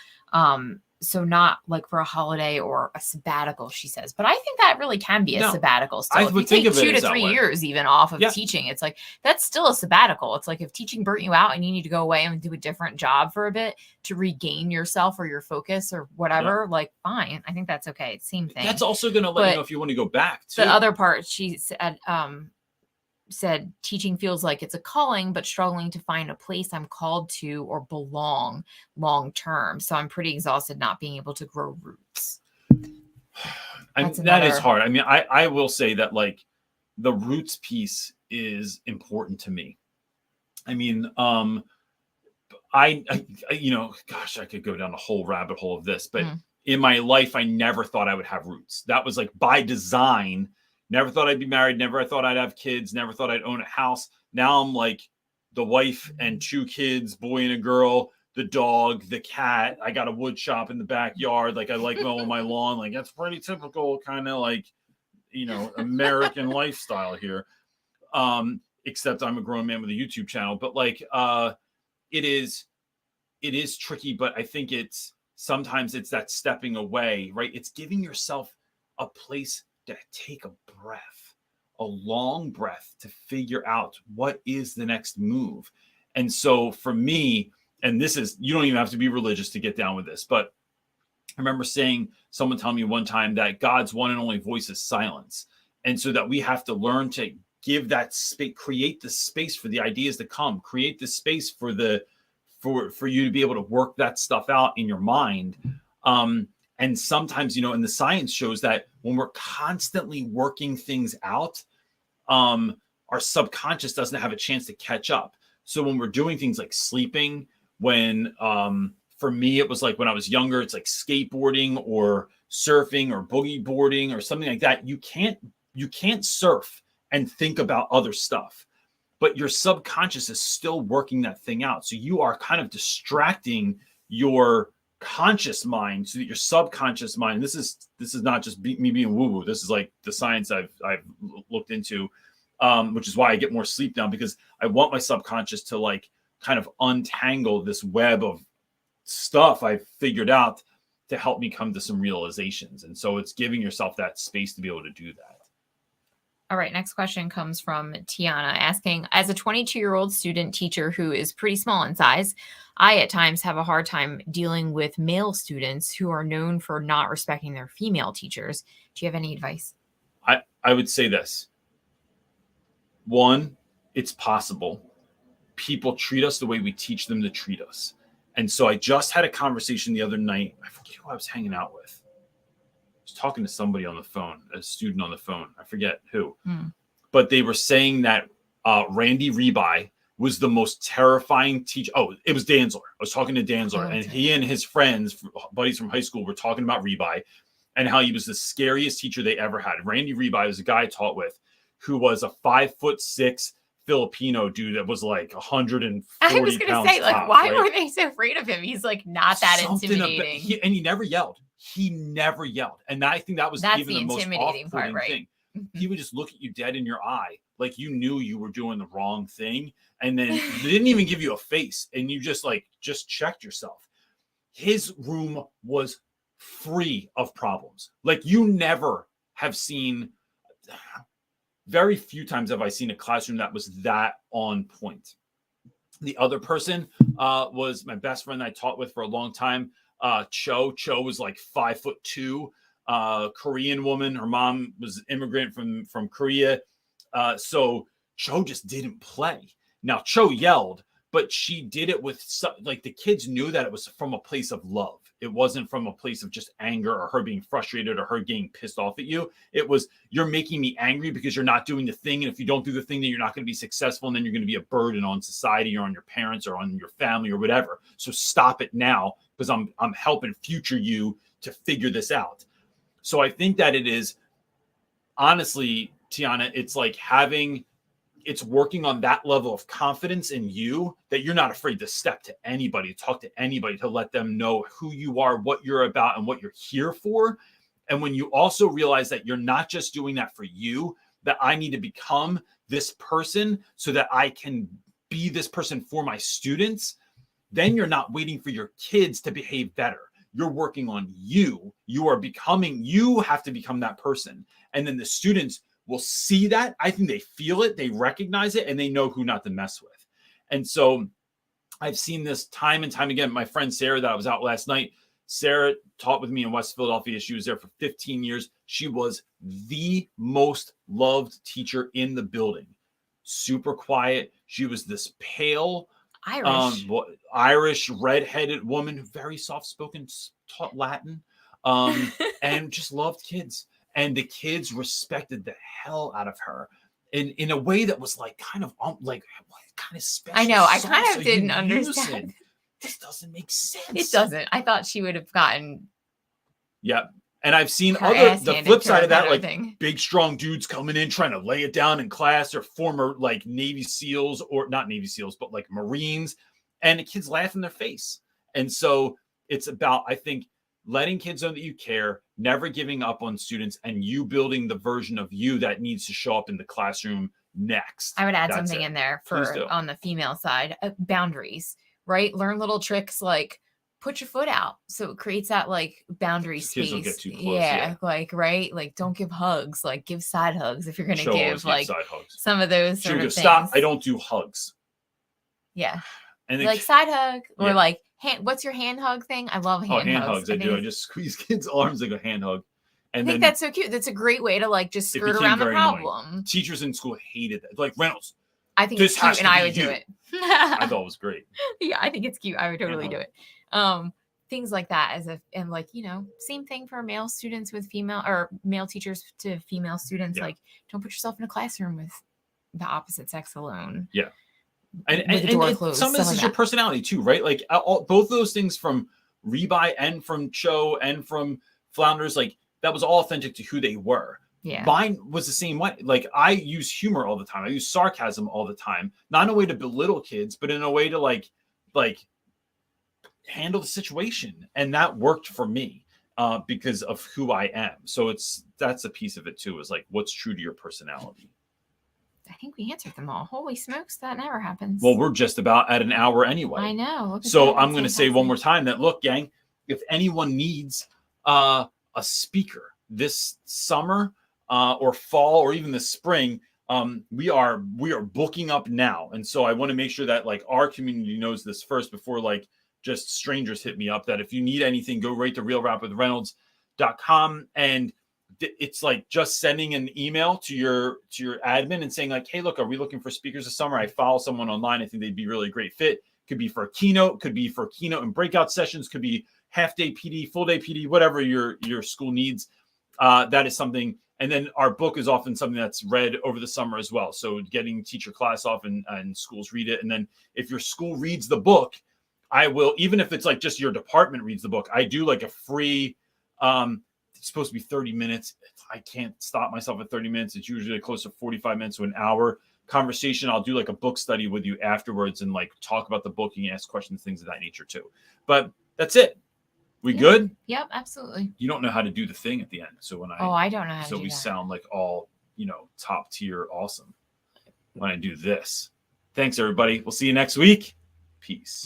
So not like for a holiday or a sabbatical, she says, but I think that really can be a sabbatical still. I if would you think take of it 2 to 3 years even off of teaching, it's like, that's still a sabbatical. It's like if teaching burnt you out and you need to go away and do a different job for a bit to regain yourself or your focus or whatever, like fine. I think that's okay. It's same thing. That's also going to let you know if you want to go back too. The other part, she said teaching feels like it's a calling, but struggling to find a place I'm called to or belong long term. So I'm pretty exhausted not being able to grow roots. That is hard. I mean, I will say that like the roots piece is important to me. I mean, I you know, gosh, I could go down a whole rabbit hole of this, but in my life, I never thought I would have roots. That was like by design. Never thought I'd be married. Never thought I'd have kids. Never thought I'd own a house. Now I'm like the wife and 2 kids, boy and a girl, the dog, the cat. I got a wood shop in the backyard. Like I like mowing my lawn. Like that's pretty typical kind of like, you know, American lifestyle here. Except I'm a grown man with a YouTube channel. But like it is tricky, but I think sometimes it's that stepping away, right? It's giving yourself a place to take a breath, a long breath to figure out what is the next move. And so for me, and this is, you don't even have to be religious to get down with this, but I remember someone telling me one time that God's one and only voice is silence. And so that we have to learn to give that space, create the space for the ideas to come, create the space for you to be able to work that stuff out in your mind. And sometimes, you know, and the science shows that when we're constantly working things out, our subconscious doesn't have a chance to catch up. So when we're doing things like sleeping, for me, it was like when I was younger, it's like skateboarding or surfing or boogie boarding or something like that. You can't surf and think about other stuff, but your subconscious is still working that thing out. So you are kind of distracting your conscious mind so that your subconscious mind, this is not just me being woo-woo, this is like the science I've looked into, which is why I get more sleep now, because I want my subconscious to like kind of untangle this web of stuff I've figured out to help me come to some realizations. And so it's giving yourself that space to be able to do that. All right, next question comes from Tiana asking, as a 22-year-old student teacher who is pretty small in size, I at times have a hard time dealing with male students who are known for not respecting their female teachers. Do you have any advice? I would say this. One, it's possible. People treat us the way we teach them to treat us. And so I just had a conversation the other night. I forget who I was hanging out with. I was talking to somebody on the phone, a student on the phone. I forget who. But they were saying that Randy Rebai was the most terrifying teacher. Oh, it was Danzler. I was talking to Danzler, and he and his friends, buddies from high school, were talking about Rebai and how he was the scariest teacher they ever had. Randy Rebai was a guy I taught with who was a 5'6" Filipino dude that was like 140 I was going to say, like, top, why right? were they so afraid of him? He's like not that intimidating. And he never yelled. He never yelled. And I think that was even the most intimidating part, right? Thing. He would just look at you dead in your eye, like you knew you were doing the wrong thing. And then they didn't even give you a face. And you just checked yourself. His room was free of problems. Like you never have seen, very few times have I seen a classroom that was that on point. The other person was my best friend that I taught with for a long time. Cho was like 5'2", Korean woman. Her mom was an immigrant from Korea. So Cho just didn't play. Now Cho yelled, but she did it with like the kids knew that it was from a place of love. It wasn't from a place of just anger or her being frustrated or her getting pissed off at you. It was, you're making me angry because you're not doing the thing. And if you don't do the thing, then you're not going to be successful. And then you're going to be a burden on society or on your parents or on your family or whatever. So stop it now because I'm helping future you to figure this out. So I think that it is, honestly, Tiana, it's like it's working on that level of confidence in you that you're not afraid to step to anybody, talk to anybody, to let them know who you are, what you're about, and what you're here for. And when you also realize that you're not just doing that for you, that I need to become this person so that I can be this person for my students, then you're not waiting for your kids to behave better. You're working on you. You have to become that person. And then the students will see that. I think they feel it, they recognize it, and they know who not to mess with. And so I've seen this time and time again. My friend Sarah that I was out last night, Sarah taught with me in West Philadelphia. She was there for 15 years. She was the most loved teacher in the building. Super quiet. She was this pale, Irish redheaded woman, very soft-spoken, taught Latin, and just loved kids. And the kids respected the hell out of her in a way that was like kind of special. I know. I kind of didn't understand. This doesn't make sense. It doesn't. I thought she would have gotten. Yeah. And I've seen the flip side of that, like big, strong dudes coming in, trying to lay it down in class, or former like Navy SEALs, or not Navy SEALs, but like Marines, and the kids laugh in their face. And so it's about, I think, letting kids know that you care, never giving up on students, and you building the version of you that needs to show up in the classroom next. I would add something in there on the female side, boundaries, right? Learn little tricks like put your foot out. So it creates that like boundary space. Kids don't get too close. Yeah. Like, right. Like don't give hugs, like give side hugs. If you're going to give like side hugs. Some of those sort of things. Stop. I don't do hugs. Yeah. And like side hug or like, what's your hand hug thing? I love hand hugs. I do. I just squeeze kids' arms like a hand hug. And I think that's so cute. That's a great way to like just skirt around the problem. Annoying. Teachers in school hated that. Like Reynolds. I think it's cute and I would do it. I thought it was great. Yeah, I think it's cute. I would totally do it. Things like that and like, same thing for male students with female or male teachers to female students. Yeah. Like don't put yourself in a classroom with the opposite sex alone. Yeah. And some of this is your personality too, right? Like both those things from Rebai and from Cho and from Flounders, like that was all authentic to who they were. Yeah. Mine was the same way. Like I use humor all the time. I use sarcasm all the time, not in a way to belittle kids, but in a way to like handle the situation. And that worked for me because of who I am. So that's a piece of it too, is like what's true to your personality. I think we answered them all. Holy smokes, that never happens. Well, we're just about at an hour anyway. I know. So I'm going to say one more time that, look, gang, if anyone needs a speaker this summer, or fall or even the spring, we are booking up now. And so I want to make sure that like our community knows this first before like just strangers hit me up, that if you need anything, go right to realrapwithreynolds.com. And it's like just sending an email to your admin and saying like, hey, look, are we looking for speakers this summer? I follow someone online. I think they'd be really great fit. Could be for a keynote, could be for keynote and breakout sessions, could be half day PD, full day PD, whatever your school needs. That is something. And then our book is often something that's read over the summer as well. So getting teacher class off and schools read it. And then if your school reads the book, I will, even if it's like just your department reads the book, I do like a free, it's supposed to be 30 minutes. I can't stop myself at 30 minutes. It's usually close to 45 minutes to an hour conversation. I'll do like a book study with you afterwards and like talk about the book. You can ask questions, things of that nature too. But that's it. We good? Yep, absolutely. You don't know how to do the thing at the end. So when I don't know how to do so we that. sound like all, top tier awesome when I do this. Thanks, everybody. We'll see you next week. Peace.